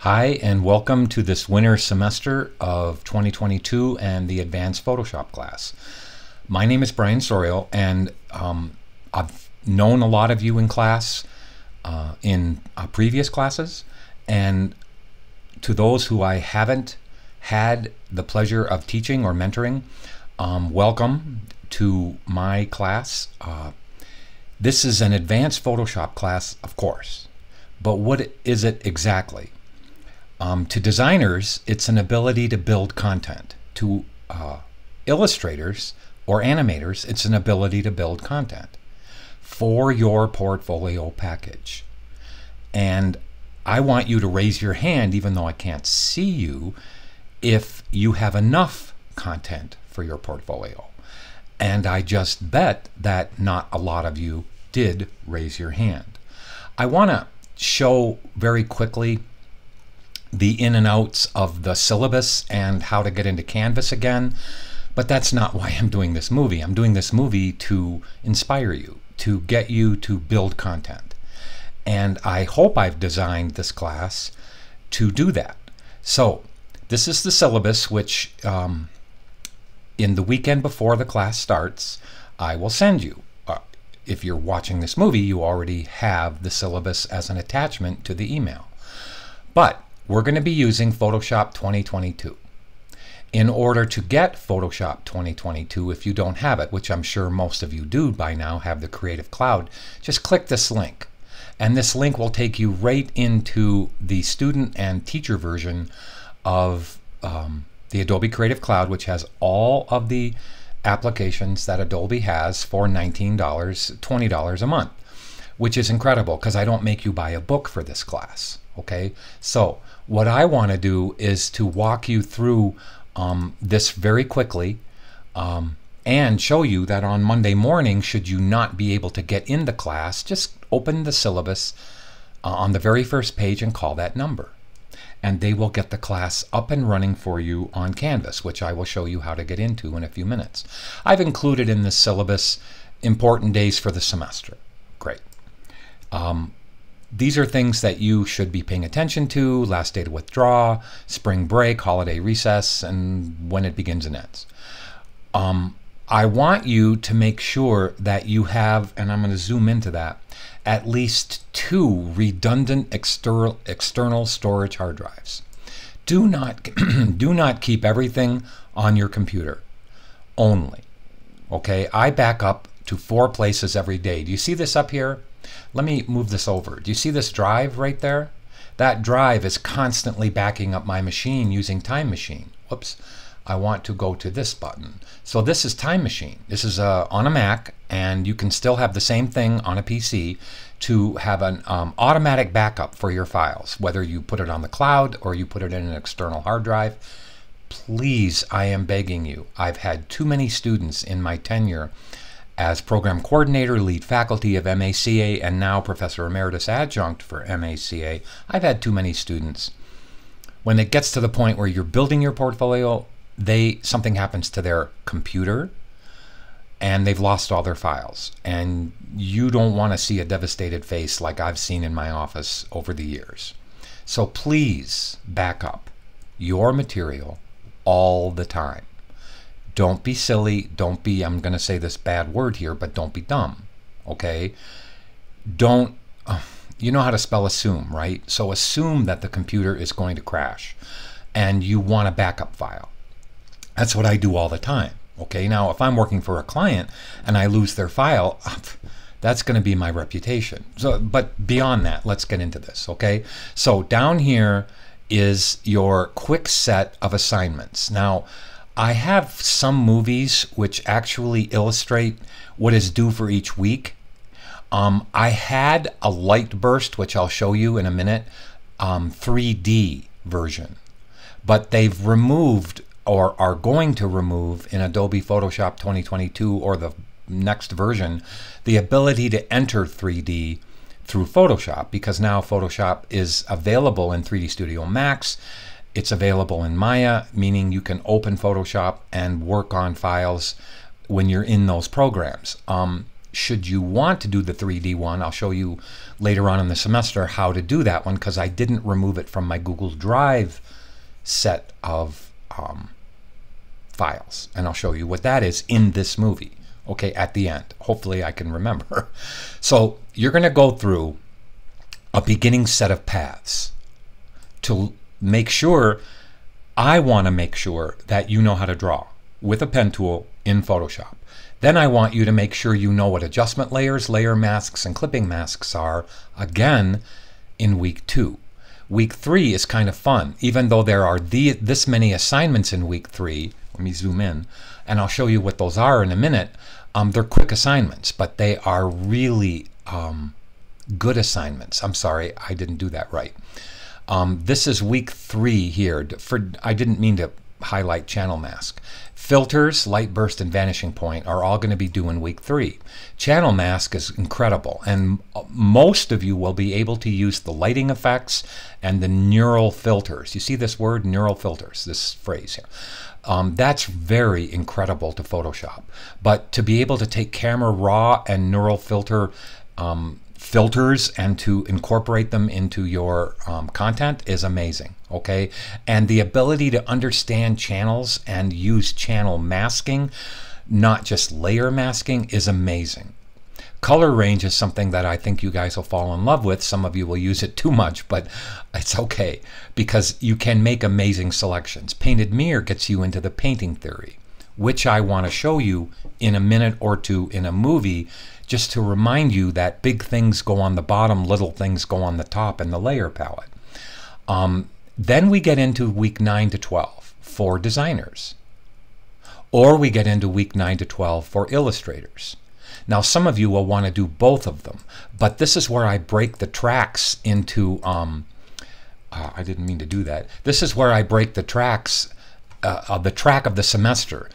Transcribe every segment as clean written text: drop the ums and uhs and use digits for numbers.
Hi, and welcome to this winter semester of 2022 and the Advanced Photoshop class. My name is Brian Sorial, and I've known a lot of you in class, in previous classes, and to those who I haven't had the pleasure of teaching or mentoring, welcome to my class. This is an advanced Photoshop class, of course, but what is it exactly? To designers, it's an ability to build content. To illustrators or animators, it's an ability to build content for your portfolio package. And I want you to raise your hand, even though I can't see you, if you have enough content for your portfolio. And I just bet that not a lot of you did raise your hand. I want to show very quickly the in and outs of the syllabus and how to get into Canvas again, but that's not why I'm doing this movie. I'm doing this movie to inspire you, to get you to build content. And I hope I've designed this class to do that. So this is the syllabus, which in the weekend before the class starts, I will send you. If you're watching this movie, you already have the syllabus as an attachment to the email. But we're going to be using Photoshop 2022. In order to get Photoshop 2022, if you don't have it, which I'm sure most of you do by now, have the Creative Cloud, just click this link. And this link will take you right into the student and teacher version of the Adobe Creative Cloud, which has all of the applications that Adobe has for $19, $20 a month, which is incredible because I don't make you buy a book for this class. Okay, so what I want to do is to walk you through this very quickly and show you that on Monday morning, should you not be able to get in the class, just open the syllabus on the very first page and call that number. And they will get the class up and running for you on Canvas, which I will show you how to get into in a few minutes. I've included in this syllabus important days for the semester. Great. These are things that you should be paying attention to: last day to withdraw, spring break, holiday recess, and when it begins and ends. I want you to make sure that you have, and I'm going to zoom into that, at least 2 redundant external storage hard drives. Do not keep everything on your computer only. Okay, I back up to 4 places every day. Do you see this up here? Let me move this over. Do you see this drive right there? That drive is constantly backing up my machine using Time Machine. Whoops. I want to go to this button. So this is Time Machine. This is on a Mac, and you can still have the same thing on a PC to have an automatic backup for your files, whether you put it on the cloud or you put it in an external hard drive. Please, I am begging you. I've had too many students in my tenure as program coordinator, lead faculty of MACA, and now professor emeritus adjunct for MACA. I've had too many students. When it gets to the point where you're building your portfolio, something happens to their computer and they've lost all their files. And you don't want to see a devastated face like I've seen in my office over the years. So please back up your material all the time. Don't be silly. Don't be, I'm going to say this bad word here, but don't be dumb. Okay? Don't, you know how to spell assume, right? So assume that the computer is going to crash and you want a backup file. That's what I do all the time. Okay? Now, if I'm working for a client and I lose their file, that's going to be my reputation. So, but beyond that, let's get into this. Okay? So down here is your quick set of assignments. Now, I have some movies which actually illustrate what is due for each week. I had a light burst, which I'll show you in a minute, 3D version, but they've removed or are going to remove in Adobe Photoshop 2022 or the next version the ability to enter 3D through Photoshop, because now Photoshop is available in 3D Studio Max. It's available in Maya, meaning you can open Photoshop and work on files when you're in those programs. should you want to do the 3D one, I'll show you later on in the semester how to do that one, because I didn't remove it from my Google Drive set of files. And I'll show you what that is in this movie, okay, at the end. Hopefully I can remember. So you're going to go through a beginning set of paths to make sure, I want to make sure that you know how to draw with a pen tool in Photoshop. Then I want you to make sure you know what adjustment layers, layer masks, and clipping masks are, again, in week 2. Week 3 is kind of fun, even though there are this many assignments in week 3. Let me zoom in, and I'll show you what those are in a minute. They're quick assignments, but they are really good assignments. I'm sorry, I didn't do that right. This is week 3 here. I didn't mean to highlight channel mask. Filters, light burst, and vanishing point are all going to be due in week 3. Channel mask is incredible, and most of you will be able to use the lighting effects and the neural filters. You see this word, neural filters, this phrase here. That's very incredible to Photoshop. But to be able to take camera raw and neural filters and to incorporate them into your content is amazing, okay? And the ability to understand channels and use channel masking, not just layer masking, is amazing. Color range is something that I think you guys will fall in love with. Some of you will use it too much, but it's okay, because you can make amazing selections. Painted mirror gets you into the painting theory, which I want to show you in a minute or two in a movie, just to remind you that big things go on the bottom, little things go on the top in the layer palette. Then we get into week 9 to 12 for designers, or we get into week 9 to 12 for illustrators. Now some of you will want to do both of them, but this is where I break the tracks into, I didn't mean to do that. This is where I break the tracks, the track of the semester,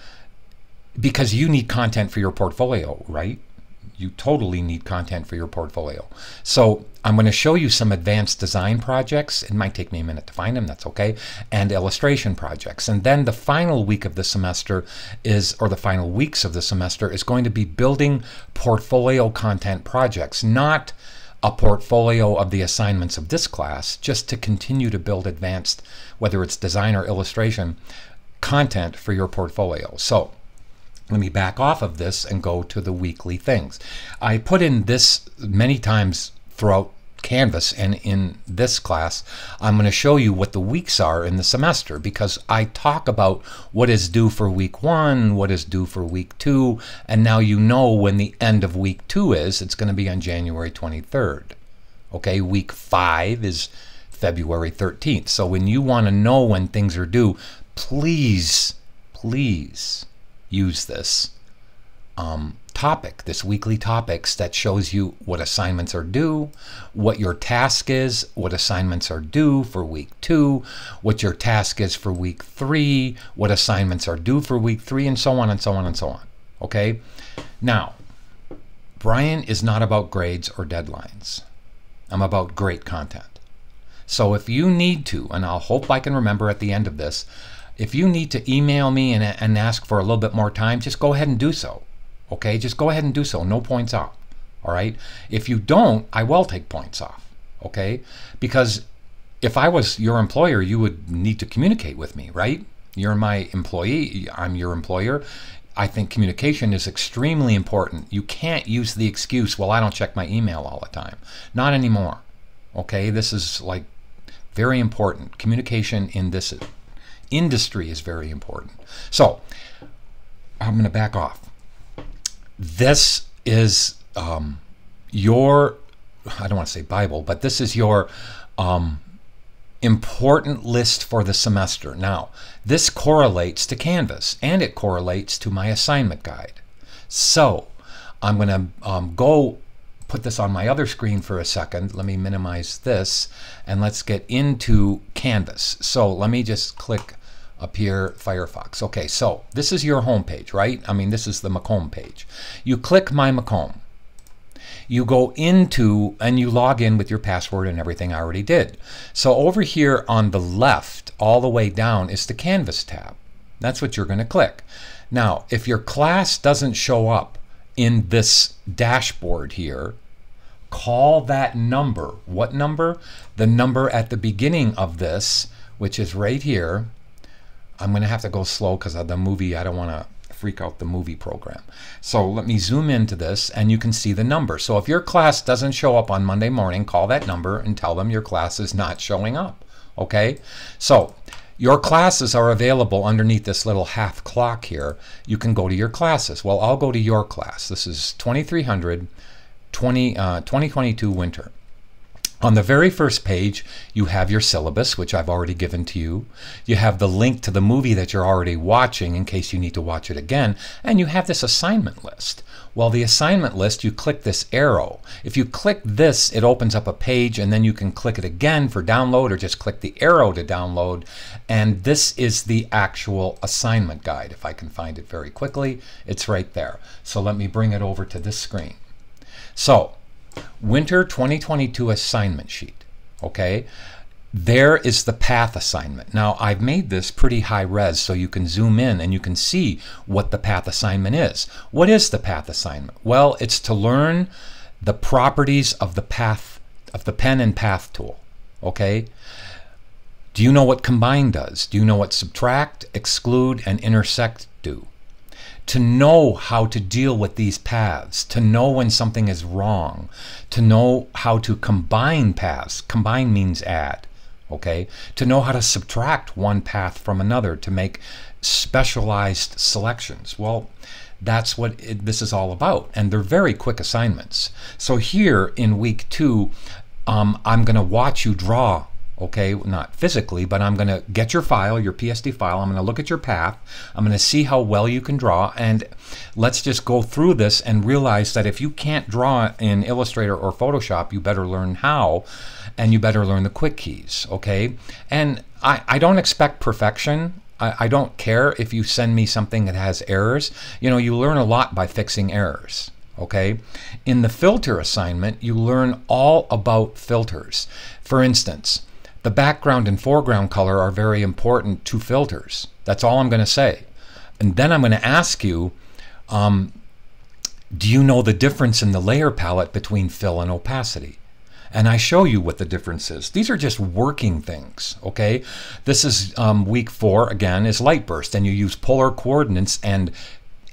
because you need content for your portfolio, right? You totally need content for your portfolio. So I'm going to show you some advanced design projects. It might take me a minute to find them, that's okay, and illustration projects. And then the final week of the semester is, or the final weeks of the semester, is going to be building portfolio content projects, not a portfolio of the assignments of this class, just to continue to build advanced, whether it's design or illustration, content for your portfolio. So let me back off of this and go to the weekly things. I put in this many times throughout Canvas, and in this class I'm going to show you what the weeks are in the semester, because I talk about what is due for week 1, what is due for week 2, and now you know when the end of week 2 is. It's going to be on January 23rd. Okay, week 5 is February 13th. So when you want to know when things are due, please use this topic, this weekly topics that shows you what assignments are due, what your task is, what assignments are due for week 2, what your task is for week 3, what assignments are due for week 3, and so on and so on and so on. Okay? Now, Brian is not about grades or deadlines. I'm about great content. So if you need to, and I'll hope I can remember at the end of this, if you need to email me and ask for a little bit more time, just go ahead and do so. Okay, just go ahead and do so. No points off. All right. If you don't, I will take points off. Okay, because if I was your employer, you would need to communicate with me, right? You're my employee. I'm your employer. I think communication is extremely important. You can't use the excuse, well, I don't check my email all the time. Not anymore. Okay, this is like very important. Communication in this industry is very important. So I'm going to back off. This is your, I don't want to say Bible, but this is your important list for the semester. Now, this correlates to Canvas, and it correlates to my assignment guide. So I'm going to go put this on my other screen for a second. Let me minimize this, and let's get into Canvas. So let me just click up here, Firefox. Okay, so this is your home page, right? I mean, this is the Macomb page. You click My Macomb. You go into and you log in with your password and everything I already did. So over here on the left, all the way down, is the Canvas tab. That's what you're going to click. Now, if your class doesn't show up in this dashboard here, call that number. What number? The number at the beginning of this, which is right here. I'm going to have to go slow because of the movie. I don't want to freak out the movie program. So let me zoom into this and you can see the number. So if your class doesn't show up on Monday morning, call that number and tell them your class is not showing up. Okay? So your classes are available underneath this little half clock here. You can go to your classes. Well, I'll go to your class. This is 2300 2022 winter. On the very first page, you have your syllabus, which I've already given to you. You have the link to the movie that you're already watching in case you need to watch it again. And you have this assignment list. Well, the assignment list, you click this arrow. If you click this, it opens up a page, and then you can click it again for download, or just click the arrow to download. And this is the actual assignment guide. If I can find it very quickly, it's right there. So let me bring it over to this screen. So, Winter 2022 assignment sheet. Okay, there is the path assignment. Now I've made this pretty high res so you can zoom in and you can see what the path assignment is. What is the path assignment? Well, it's to learn the properties of the path, of the pen and path tool. Okay, do you know what combine does? Do you know what subtract, exclude, and intersect do? To know how to deal with these paths, to know when something is wrong, to know how to combine paths. Combine means add, okay? To know how to subtract one path from another to make specialized selections. Well, that's what this is all about, and they're very quick assignments. So here in week 2, I'm going to watch you draw. Okay, not physically, but I'm going to get your file, your PSD file. I'm going to look at your path. I'm going to see how well you can draw. And let's just go through this and realize that if you can't draw in Illustrator or Photoshop, you better learn how, and you better learn the quick keys. Okay, and I don't expect perfection. I don't care if you send me something that has errors. You know, you learn a lot by fixing errors. Okay, in the filter assignment, you learn all about filters. For instance, the background and foreground color are very important to filters. That's all I'm going to say. And then I'm going to ask you, do you know the difference in the layer palette between fill and opacity? And I show you what the difference is. These are just working things, okay? This is week 4, again, is light burst, and you use polar coordinates and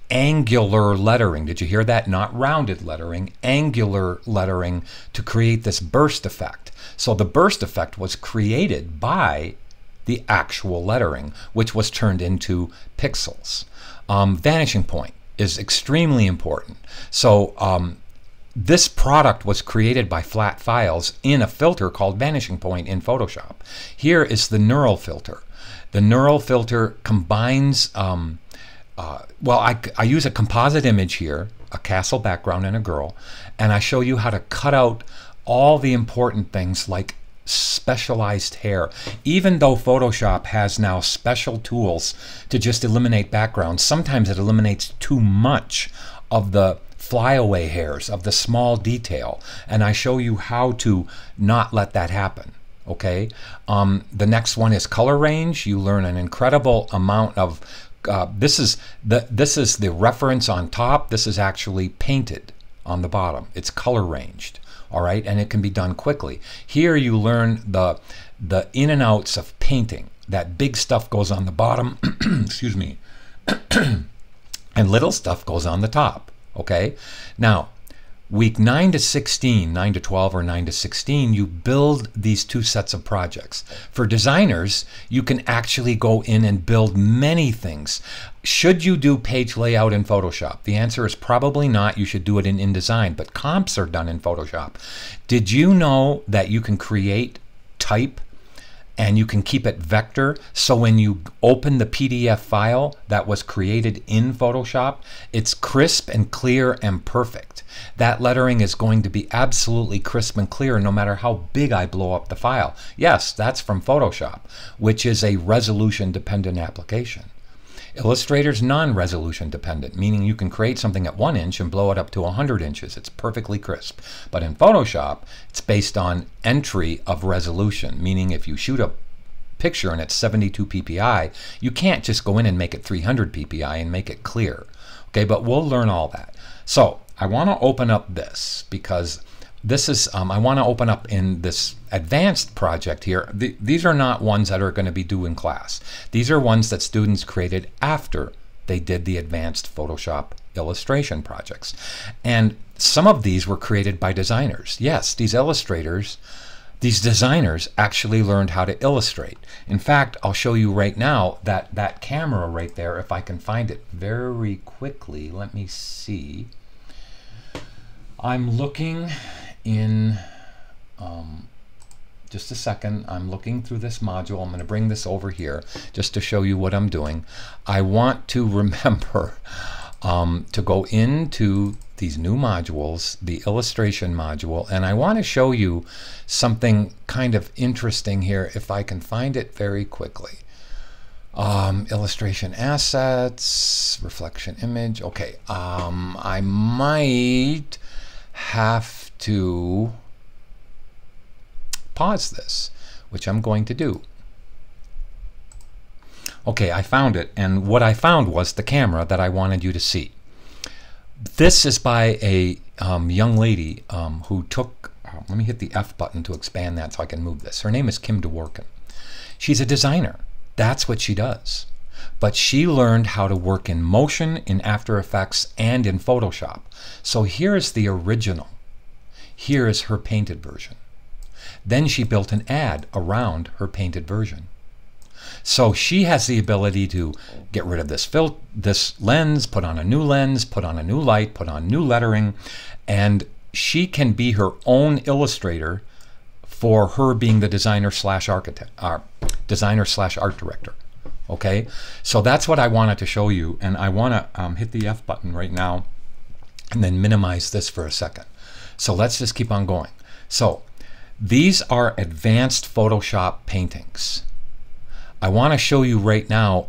angular lettering. Did you hear that? Not rounded lettering, angular lettering to create this burst effect. So the burst effect was created by the actual lettering, which was turned into pixels. Vanishing point is extremely important. So this product was created by flat files in a filter called vanishing point in Photoshop. Here is the neural filter. The neural filter combines well, I use a composite image here, a castle background and a girl, and I show you how to cut out all the important things like specialized hair. Even though Photoshop has now special tools to just eliminate backgrounds, sometimes it eliminates too much of the flyaway hairs, of the small detail, and I show you how to not let that happen. Okay, the next one is color range. You learn an incredible amount of this is the reference on top. This is actually painted on the bottom. It's color ranged, all right, and it can be done quickly. Here you learn the in and outs of painting. That big stuff goes on the bottom, excuse me, and little stuff goes on the top. Okay, now week 9 to 16, 9 to 12 or 9 to 16, you build these 2 sets of projects. For designers, you can actually go in and build many things. Should you do page layout in Photoshop? The answer is probably not. You should do it in InDesign, but comps are done in Photoshop. Did you know that you can create type and you can keep it vector, so when you open the PDF file that was created in Photoshop, it's crisp and clear and perfect. That lettering is going to be absolutely crisp and clear no matter how big I blow up the file. Yes, that's from Photoshop, which is a resolution dependent application. Illustrator's non-resolution dependent, meaning you can create something at 1 inch and blow it up to 100 inches. It's perfectly crisp. But in Photoshop, it's based on entry of resolution, meaning if you shoot a picture and it's 72 ppi, you can't just go in and make it 300 ppi and make it clear. Okay, but we'll learn all that. So I want to open up this because this is, I want to open up in this advanced project here. These are not ones that are going to be due in class. These are ones that students created after they did the advanced Photoshop illustration projects. And some of these were created by designers. Yes, these designers actually learned how to illustrate. In fact, I'll show you right now that camera right there, if I can find it very quickly. Let me see. I'm looking in, just a second, I'm looking through this module. I'm going to bring this over here just to show you what I'm doing. I want to remember to go into these new modules, the illustration module, and I want to show you something kind of interesting here if I can find it very quickly. Illustration assets, reflection image. Okay, I might have to pause this, which I'm going to do. Okay, I found it, and what I found was the camera that I wanted you to see. This is by a young lady who took, let me hit the F button to expand that so I can move this. Her name is Kim DeWorken. She's a designer. That's what she does. But she learned how to work in motion, in After Effects, and in Photoshop. So here's the original. Here is her painted version. Then she built an ad around her painted version. So she has the ability to get rid of this lens, put on a new lens, put on a new light, put on new lettering, and she can be her own illustrator for her being the designer slash architect, designer slash art director. Okay, so that's what I wanted to show you, and I want to hit the F button right now and then minimize this for a second. So let's just keep on going. So these are advanced Photoshop paintings. I want to show you right now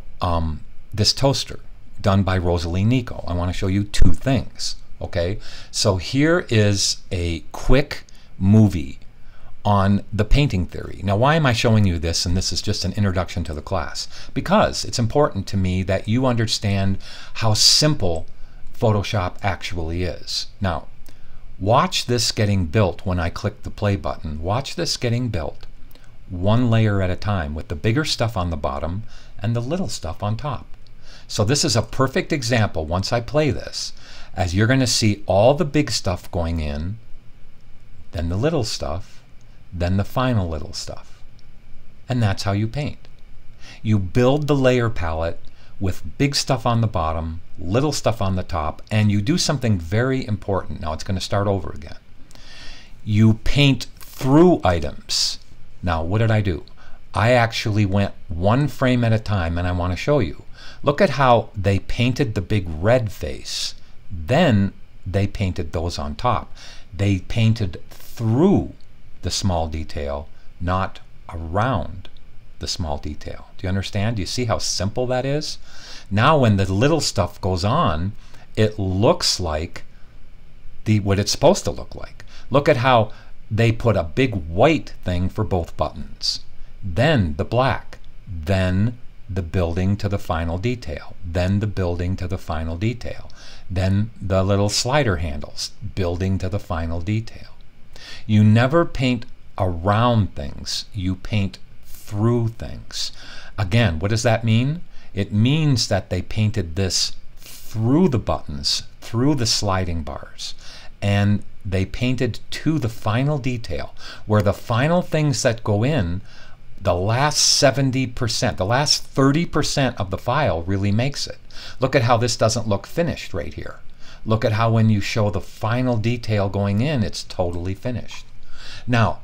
this toaster done by Rosalie Nico. I want to show you two things. Okay, so here is a quick movie on the painting theory. Now, why am I showing you this? And this is just an introduction to the class. Because it's important to me that you understand how simple Photoshop actually is. Now, watch this getting built when I click the play button. Watch this getting built one layer at a time with the bigger stuff on the bottom and the little stuff on top. So this is a perfect example once I play this, as you're going to see all the big stuff going in, then the little stuff, then the final little stuff. And that's how you paint. You build the layer palette with big stuff on the bottom, little stuff on the top, and you do something very important. Now it's going to start over again. You paint through items. Now what did I do? I actually went one frame at a time, and I want to show you. Look at how they painted the big red face. Then they painted those on top. They painted through the small detail, not around the small detail. Do you understand? Do you see how simple that is? Now when the little stuff goes on, it looks like what it's supposed to look like. Look at how they put a big white thing for both buttons, then the black, then the building to the final detail, then the building to the final detail, then the little slider handles, building to the final detail. You never paint around things, you paint through things. Again, what does that mean? It means that they painted this through the buttons, through the sliding bars, and they painted to the final detail, where the final things that go in, the last 70%, the last 30% of the file really makes it. Look at how this doesn't look finished right here. Look at how when you show the final detail going in, it's totally finished. Now,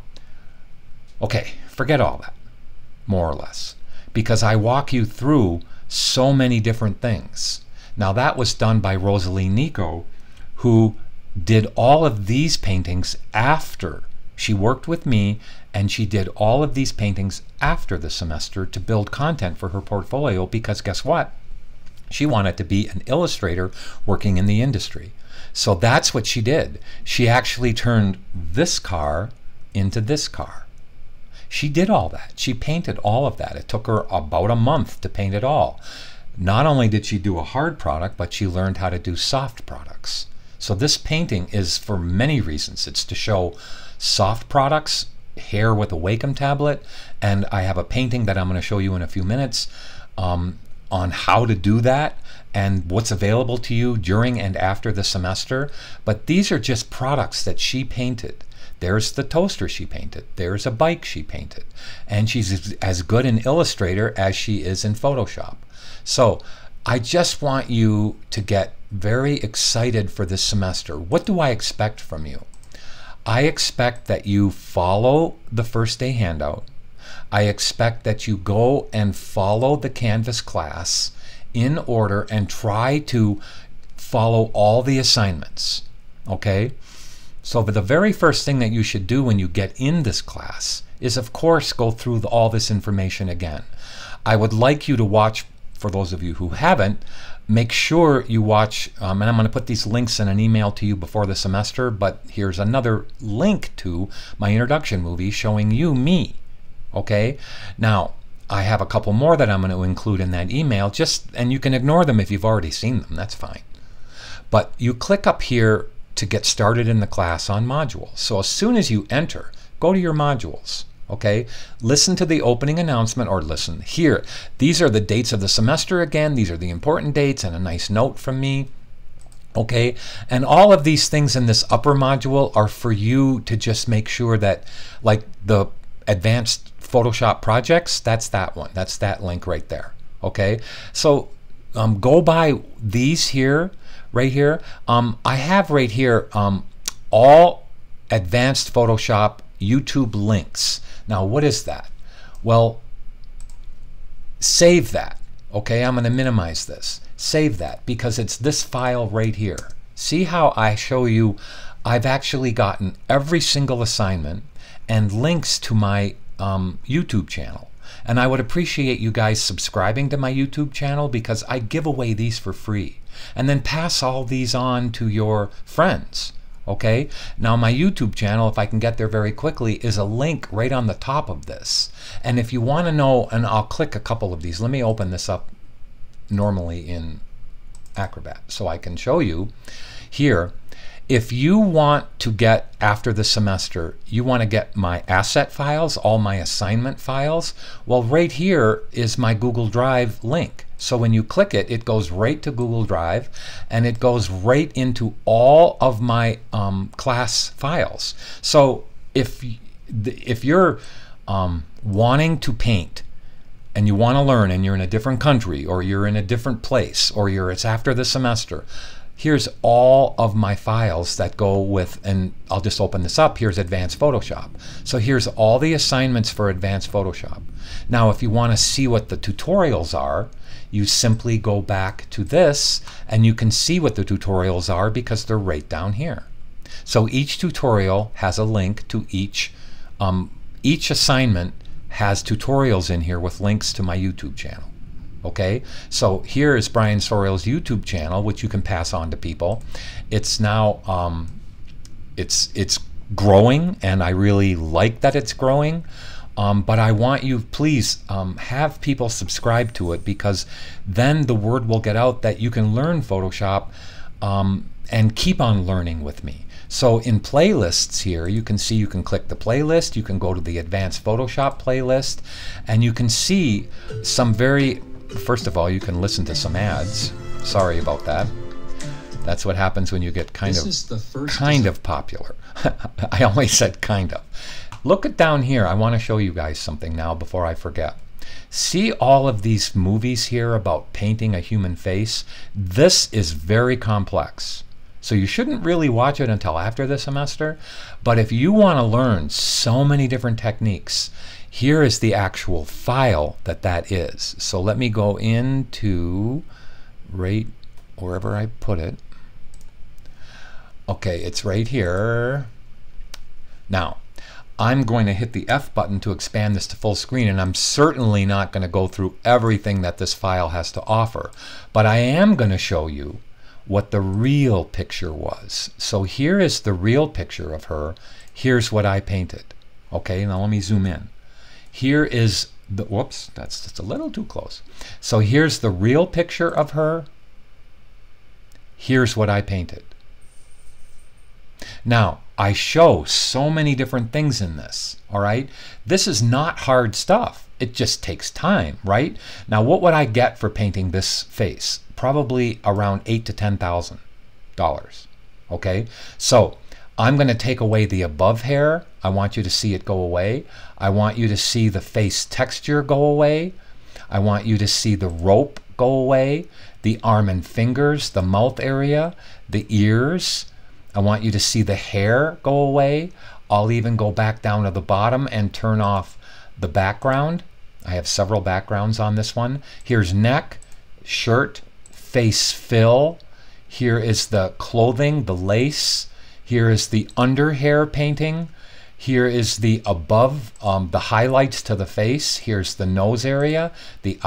okay, forget all that, more or less, because I walk you through so many different things. Now that was done by Rosalie Nico, who did all of these paintings after. She worked with me, and she did all of these paintings after the semester to build content for her portfolio, because guess what? She wanted to be an illustrator working in the industry. So that's what she did. She actually turned this car into this car. She did all that. She painted all of that. It took her about a month to paint it all. Not only did she do a hard product, but she learned how to do soft products. So this painting is for many reasons. It's to show soft products, hair with a Wacom tablet, and I have a painting that I'm going to show you in a few minutes on how to do that and what's available to you during and after the semester. But these are just products that she painted. There's the toaster she painted. There's a bike she painted. And she's as good an illustrator as she is in Photoshop. So I just want you to get very excited for this semester. What do I expect from you? I expect that you follow the first day handout. I expect that you go and follow the Canvas class in order and try to follow all the assignments. Okay? So the very first thing that you should do when you get in this class is, of course, go through all this information again. I would like you to watch, for those of you who haven't, make sure you watch, and I'm going to put these links in an email to you before the semester, but here's another link to my introduction movie showing you me. Okay? Now, I have a couple more that I'm going to include in that email, and you can ignore them if you've already seen them, that's fine. But you click up here to get started in the class on modules. So as soon as you enter, go to your modules. Okay, listen to the opening announcement, or listen here. These are the dates of the semester again. These are the important dates and a nice note from me. Okay, and all of these things in this upper module are for you to just make sure that, like the advanced Photoshop projects, that's that one. That's that link right there. Okay, so go by these here, right here. I have right here all advanced Photoshop YouTube links. Now, what is that? Well, save that. Okay, I'm going to minimize this. Save that, because it's this file right here. See how I show you I've actually gotten every single assignment and links to my YouTube channel. And I would appreciate you guys subscribing to my YouTube channel, because I give away these for free. And then pass all these on to your friends. Okay, now my YouTube channel, if I can get there very quickly, is a link right on the top of this. And if you want to know, and I'll click a couple of these. Let me open this up normally in Acrobat so I can show you here. If you want to get, after the semester, you want to get my asset files, all my assignment files, well, right here is my Google Drive link. So when you click it, it goes right to Google Drive, and it goes right into all of my class files. So if you're wanting to paint and you want to learn, and you're in a different country, or you're in a different place, or it's after the semester, here's all of my files that go with, and I'll just open this up. Here's Advanced Photoshop. So here's all the assignments for Advanced Photoshop. Now, if you want to see what the tutorials are, you simply go back to this, and you can see what the tutorials are because they're right down here. So each tutorial has a link to each assignment has tutorials in here with links to my YouTube channel. Okay, so here is Brian Sorial's YouTube channel, which you can pass on to people. It's now it's growing, and I really like that it's growing. But I want you, please have people subscribe to it, because then the word will get out that you can learn Photoshop and keep on learning with me. So in playlists here, you can see, you can click the playlist, you can go to the Advanced Photoshop playlist, and you can see some very, first of all, you can listen to some ads. Sorry about that. That's what happens when you get kind of popular. I only said kind of. Look at down here. I want to show you guys something now before I forget. See all of these movies here about painting a human face? This is very complex. So you shouldn't really watch it until after the semester. But if you want to learn so many different techniques, here is the actual file that is. So let me go into right wherever I put it. Okay, it's right here. Now, I'm going to hit the F button to expand this to full screen, and I'm certainly not going to go through everything that this file has to offer, but I am going to show you what the real picture was. So here is the real picture of her. Here's what I painted. Okay, now let me zoom in. here is the, whoops, that's just a little too close. So here's the real picture of her. Here's what I painted. Now, I show so many different things in this, all right? This is not hard stuff. It just takes time, right? Now, what would I get for painting this face? Probably around $8,000 to $10,000, okay? So I'm going to take away the above hair. I want you to see it go away. I want you to see the face texture go away. I want you to see the rope go away, the arm and fingers, the mouth area, the ears. I want you to see the hair go away. I'll even go back down to the bottom and turn off the background. I have several backgrounds on this one. Here's neck, shirt, face fill. Here is the clothing, the lace. Here is the under hair painting. Here is the above, the highlights to the face. Here's the nose area, the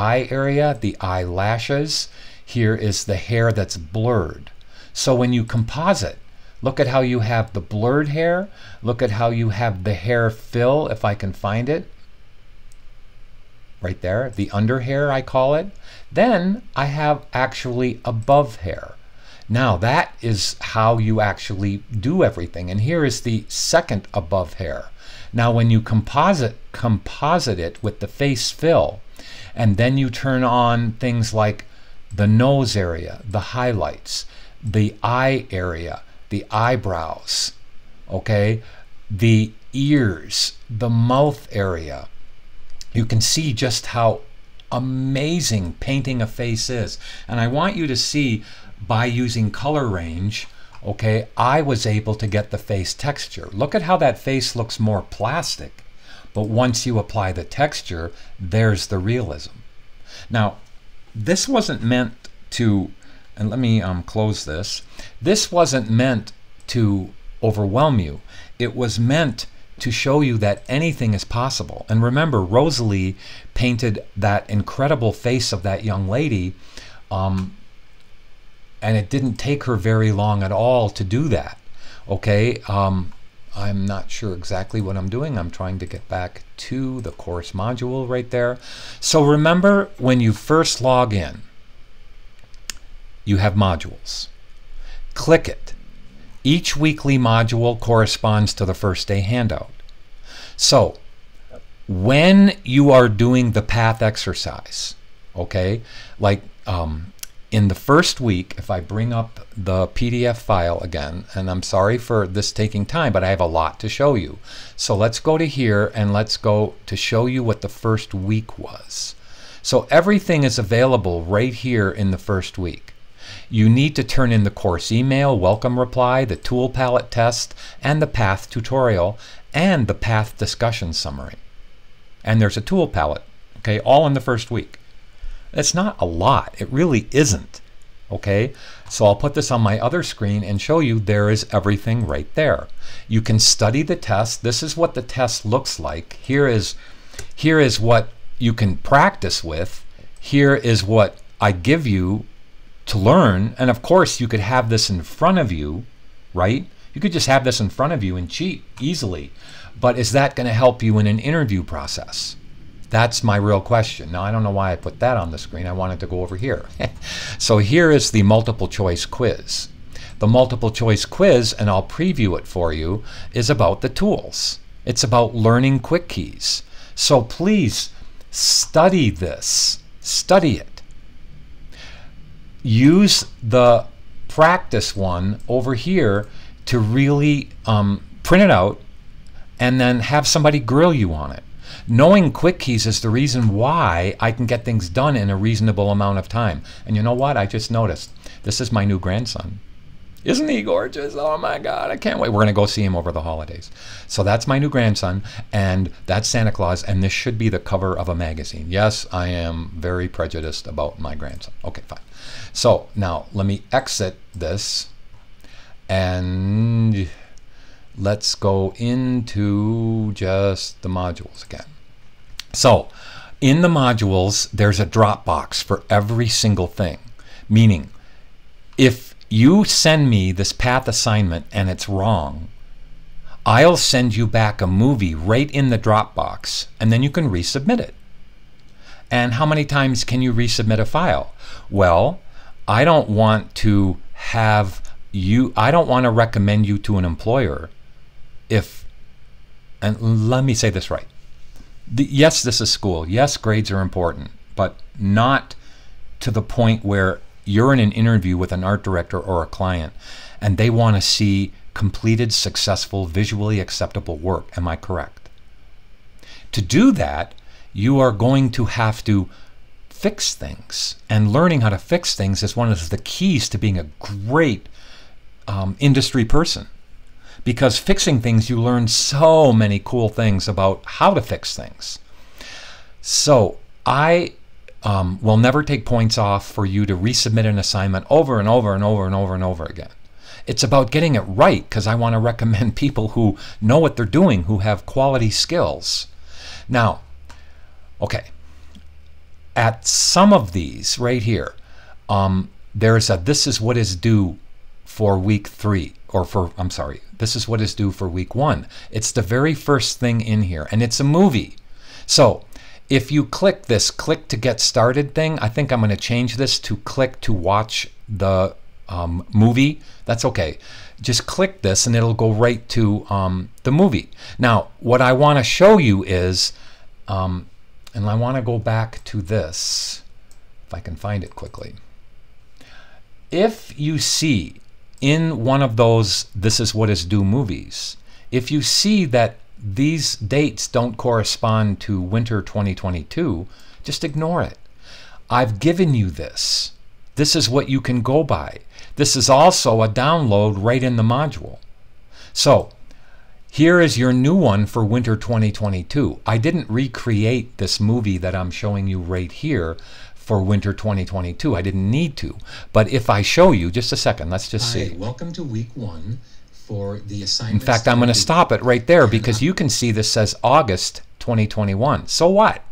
eyelashes. Here is the hair that's blurred. So when you composite, look at how you have the blurred hair. Look at how you have the hair fill, if I can find it. Right there, the under hair, I call it. Then I have actually above hair. Now that is how you actually do everything. And here is the second above hair. Now when you composite it with the face fill, and then you turn on things like the nose area, the highlights, the eye area, the eyebrows, okay, the ears, the mouth area, you can see just how amazing painting a face is. And I want you to see, by using color range, okay, I was able to get the face texture. Look at how that face looks more plastic, but once you apply the texture, there's the realism. Now, this wasn't meant to, and let me close this. This wasn't meant to overwhelm you. It was meant to show you that anything is possible. And remember, Rosalie painted that incredible face of that young lady, and it didn't take her very long at all to do that. Okay, I'm not sure exactly what I'm doing. I'm trying to get back to the course module right there. So remember, when you first log in, you have modules. Click it. Each weekly module corresponds to the first day handout. So when you are doing the path exercise, okay, like in the first week, if I bring up the PDF file again, and I'm sorry for this taking time, but I have a lot to show you. So let's go to here and let's go to show you what the first week was. So everything is available right here in the first week. You need to turn in the course email, welcome reply, the tool palette test, and the path tutorial, and the path discussion summary. And there's a tool palette, okay, all in the first week. It's not a lot. It really isn't. Okay, so I'll put this on my other screen and show you there is everything right there. You can study the test. This is what the test looks like. Here is what you can practice with. Here is what I give you to learn. And of course, you could have this in front of you, right? You could just have this in front of you and cheat easily. But is that going to help you in an interview process? That's my real question. Now, I don't know why I put that on the screen. I wanted to go over here. So here is the multiple choice quiz. The multiple choice quiz, and I'll preview it for you, is about the tools. It's about learning quick keys. So please study this. Study it. Use the practice one over here to really print it out and then have somebody grill you on it. Knowing quick keys is the reason why I can get things done in a reasonable amount of time. And you know what? I just noticed. This is my new grandson. Isn't he gorgeous? Oh my God, I can't wait. We're going to go see him over the holidays. So that's my new grandson, and that's Santa Claus, and this should be the cover of a magazine. Yes, I am very prejudiced about my grandson. Okay, fine. So now let me exit this, and let's go into just the modules again. So in the modules, there's a drop box for every single thing, meaning if you send me this path assignment and it's wrong, I'll send you back a movie right in the Dropbox, and then you can resubmit it. And how many times can you resubmit a file? Well, I don't want to recommend you to an employer and let me say this right. Yes, this is school. Yes, grades are important, but not to the point where you're in an interview with an art director or a client and they want to see completed, successful, visually acceptable work. Am I correct? To do that, you are going to have to fix things. And learning how to fix things is one of the keys to being a great industry person. Because fixing things, you learn so many cool things about how to fix things. So I will never take points off for you to resubmit an assignment over and over and over and over and over again. It's about getting it right, because I want to recommend people who know what they're doing, who have quality skills. Now, okay, at some of these right here, there's a this is what is due for week 3, or for, I'm sorry, this is what is due for week 1. It's the very first thing in here, and it's a movie. So if you click this click to get started thing, I think I'm going to change this to click to watch the movie. That's okay. Just click this and it'll go right to the movie. Now, what I want to show you is, and I want to go back to this, if I can find it quickly. If you see in one of those this is what is due movies, if you see that these dates don't correspond to winter 2022, just ignore it. I've given you this. This is what you can go by. This is also a download right in the module. So here is your new one for winter 2022. I didn't recreate this movie that I'm showing you right here for winter 2022. I didn't need to. But if I show you, just a second, let's just see. Welcome to week 1 for the assignment. In fact, I'm going to stop it right there because you can see this says August 2021. So what?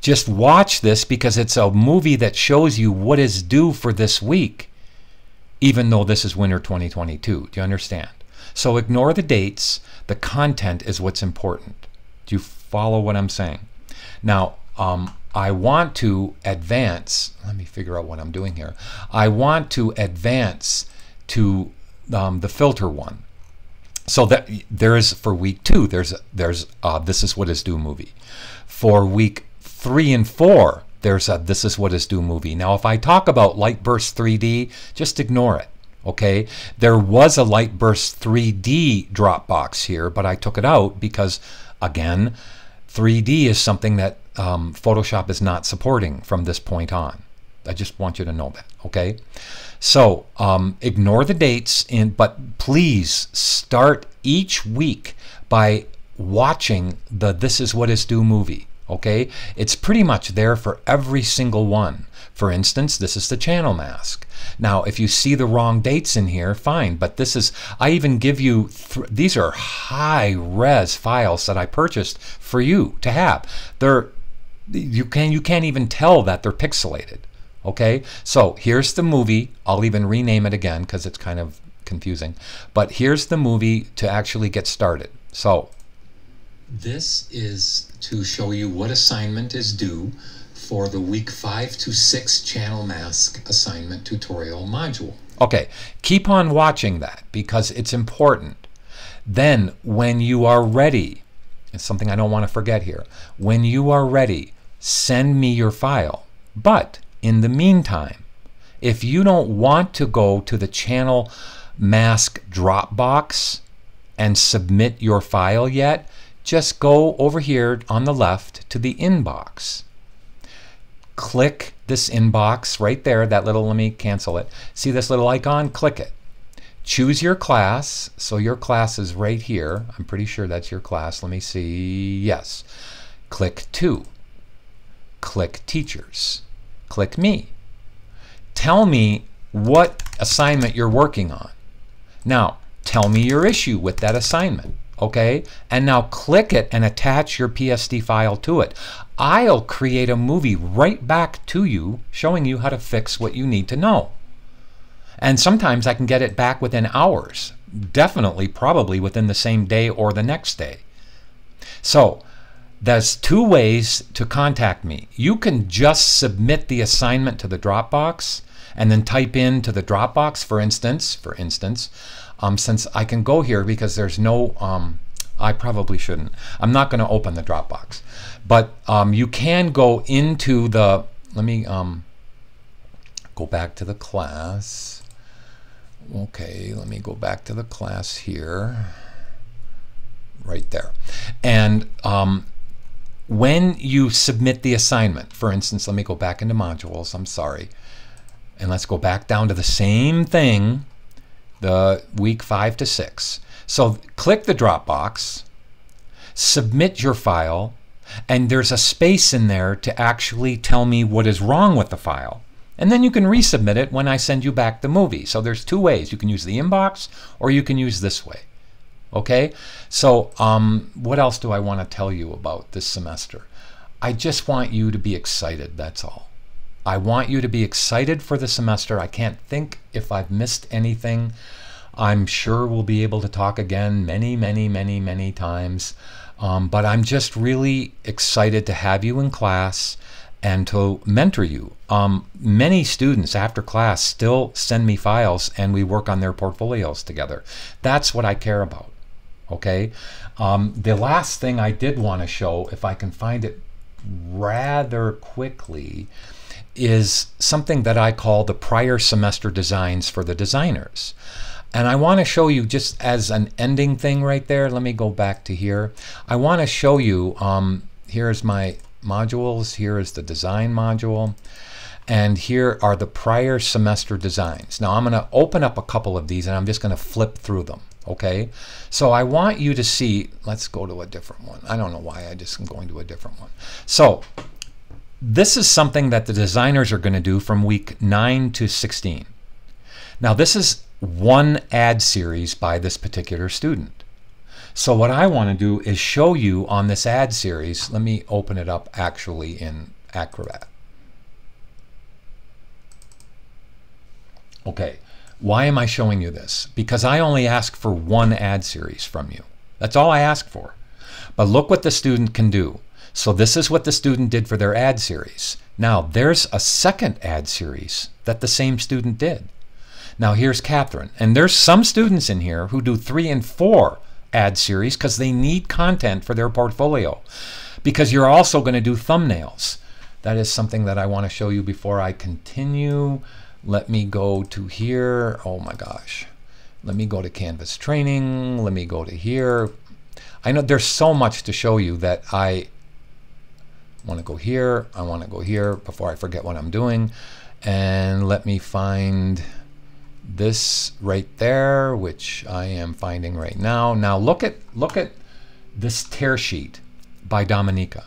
Just watch this because it's a movie that shows you what is due for this week, even though this is winter 2022. Do you understand? So ignore the dates. The content is what's important. Do you follow what I'm saying? Now, I want to advance. Let me figure out what I'm doing here. I want to advance to the filter one. So that there is for week 2. There's this is what is due movie. For week 3 and 4, there's a this is what is due movie. Now, if I talk about Lightburst 3D, just ignore it. Okay, there was a Lightburst 3D Dropbox here, but I took it out because, again, 3D is something that Photoshop is not supporting from this point on. I just want you to know that. Okay, so ignore the dates, but please start each week by watching the This Is What Is Due movie. Okay, it's pretty much there for every single one. For instance, this is the channel mask. Now, if you see the wrong dates in here, fine, but this is, I even give you, these are high-res files that I purchased for you to have. They're, you can't even tell that they're pixelated. Okay, so here's the movie. I'll even rename it again because it's kind of confusing. But here's the movie to actually get started. So this is to show you what assignment is due for the week 5 to 6 channel mask assignment tutorial module. Okay, keep on watching that because it's important. Then when you are ready, it's something I don't want to forget here. When you are ready, send me your file. But in the meantime, if you don't want to go to the channel mask Dropbox and submit your file yet, just go over here on the left to the inbox. Click this inbox right there, that little, let me cancel it. See this little icon? Click it. Choose your class. So your class is right here. I'm pretty sure that's your class. Let me see. Yes. Click 2. Click Teachers. Click Me. Tell me what assignment you're working on. Now, tell me your issue with that assignment. Okay, and now click it and attach your PSD file to it. I'll create a movie right back to you showing you how to fix what you need to know. And sometimes I can get it back within hours definitely probably within the same day or the next day. So there's two ways to contact me. You can just submit the assignment to the Dropbox and then type into the Dropbox, for instance, since I can go here because there's no, I probably shouldn't. I'm not going to open the Dropbox. But you can go into the, let me go back to the class. Okay, let me go back to the class here. Right there. And when you submit the assignment, for instance, let me go back into modules, I'm sorry. And let's go back down to the same thing, the week 5 to 6. So click the Dropbox, submit your file, and there's a space in there to actually tell me what is wrong with the file. And then you can resubmit it when I send you back the movie. So there's two ways. You can use the inbox or you can use this way. Okay, so what else do I want to tell you about this semester? I just want you to be excited, that's all. I want you to be excited for the semester. I can't think if I've missed anything. I'm sure we'll be able to talk again many times. But I'm just really excited to have you in class and to mentor you. Many students after class still send me files and we work on their portfolios together. That's what I care about. Okay, the last thing I did want to show, if I can find it rather quickly, is something that I call the prior semester designs for the designers. And I want to show you just as an ending thing right there. Let me go back to here. I want to show you, here's my modules, here is the design module, and here are the prior semester designs. Now I'm going to open up a couple of these and I'm just going to flip through them. Okay, so I want you to see, let's go to a different one. I don't know why I just am going to a different one. So this is something that the designers are going to do from week 9 to 16. Now this is one ad series by this particular student. So what I want to do is show you on this ad series. Let me open it up actually in Acrobat. Okay. Why am I showing you this? Because I only ask for one ad series from you. That's all I ask for. But look what the student can do. So this is what the student did for their ad series. Now there's a second ad series that the same student did. Now here's Catherine. And there's some students in here who do 3 and 4 ad series because they need content for their portfolio. Because you're also going to do thumbnails. That is something that I want to show you before I continue. Let me go to here. Oh my gosh. Let me go to Canvas training. Let me go to here. I know there's so much to show you that I want to go here. I want to go here before I forget what I'm doing. And let me find this right there, which I am finding right now. Now look at this tear sheet by Dominica.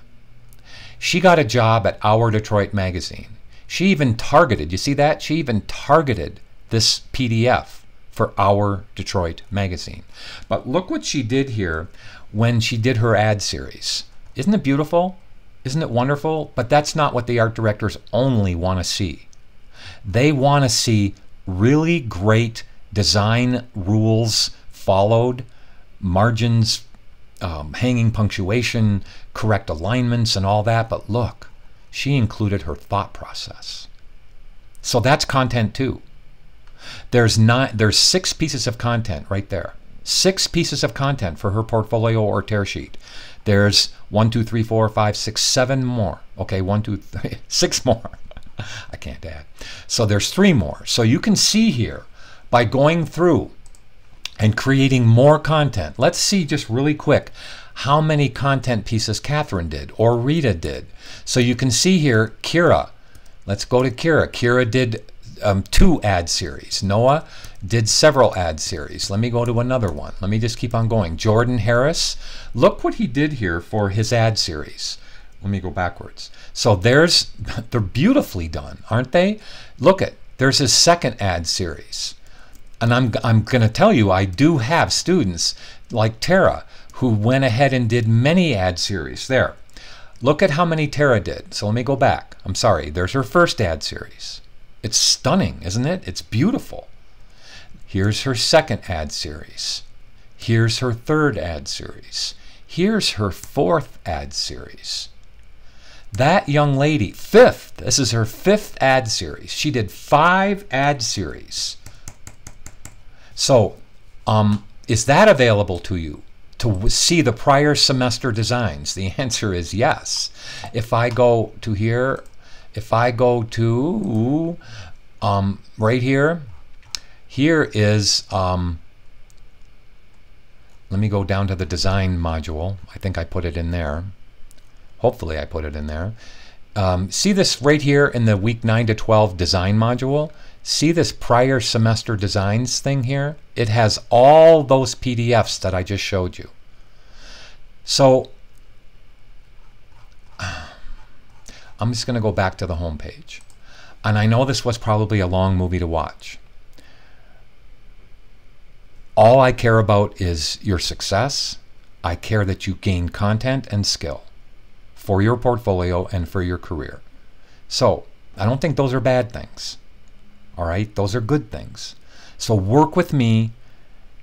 She got a job at Our Detroit magazine. She even targeted, you see that? She even targeted this PDF for Our Detroit magazine. But look what she did here when she did her ad series. Isn't it beautiful? Isn't it wonderful? But that's not what the art directors only want to see. They want to see really great design rules followed, margins, hanging punctuation, correct alignments and all that. But look. She included her thought process. So that's content too. There's 6 pieces of content right there. 6 pieces of content for her portfolio or tear sheet. There's 1, 2, 3, 4, 5, 6, 7 more. Okay, 1, 2, 3, 6 more. I can't add. So there's 3 more. So you can see here by going through and creating more content. Let's see just really quick how many content pieces Catherine did or Rita did. So you can see here, Kira. Let's go to Kira. Kira did 2 ad series. Noah did several ad series. Let me go to another one. Let me just keep on going. Jordan Harris, look what he did here for his ad series. Let me go backwards. So they're beautifully done, aren't they? Look at, there's his second ad series. And I'm going to tell you, I do have students like Tara who went ahead and did many ad series. There. Look at how many Tara did. So let me go back. I'm sorry. There's her first ad series. It's stunning, isn't it? It's beautiful. Here's her second ad series. Here's her third ad series. Here's her fourth ad series. That young lady, fifth, this is her fifth ad series. She did 5 ad series. So, is that available to you to see the prior semester designs? The answer is yes. If I go to here, if I go to right here, here is, let me go down to the design module. I think I put it in there. Hopefully I put it in there. See this right here in the week 9 to 12 design module? See this prior semester designs thing here? It has all those PDFs that I just showed you. So I'm just going to go back to the home page. And I know this was probably a long movie to watch. All I care about is your success. I care that you gain content and skill for your portfolio and for your career. So I don't think those are bad things. All right, those are good things. So work with me.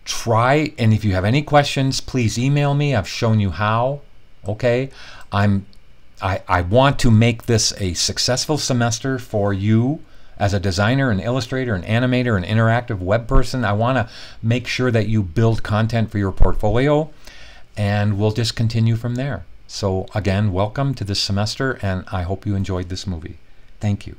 Try, and if you have any questions, please email me. I've shown you how. Okay, I want to make this a successful semester for you as a designer, an illustrator, an animator, an interactive web person. I want to make sure that you build content for your portfolio, and we'll just continue from there. So again, welcome to this semester, and I hope you enjoyed this movie. Thank you.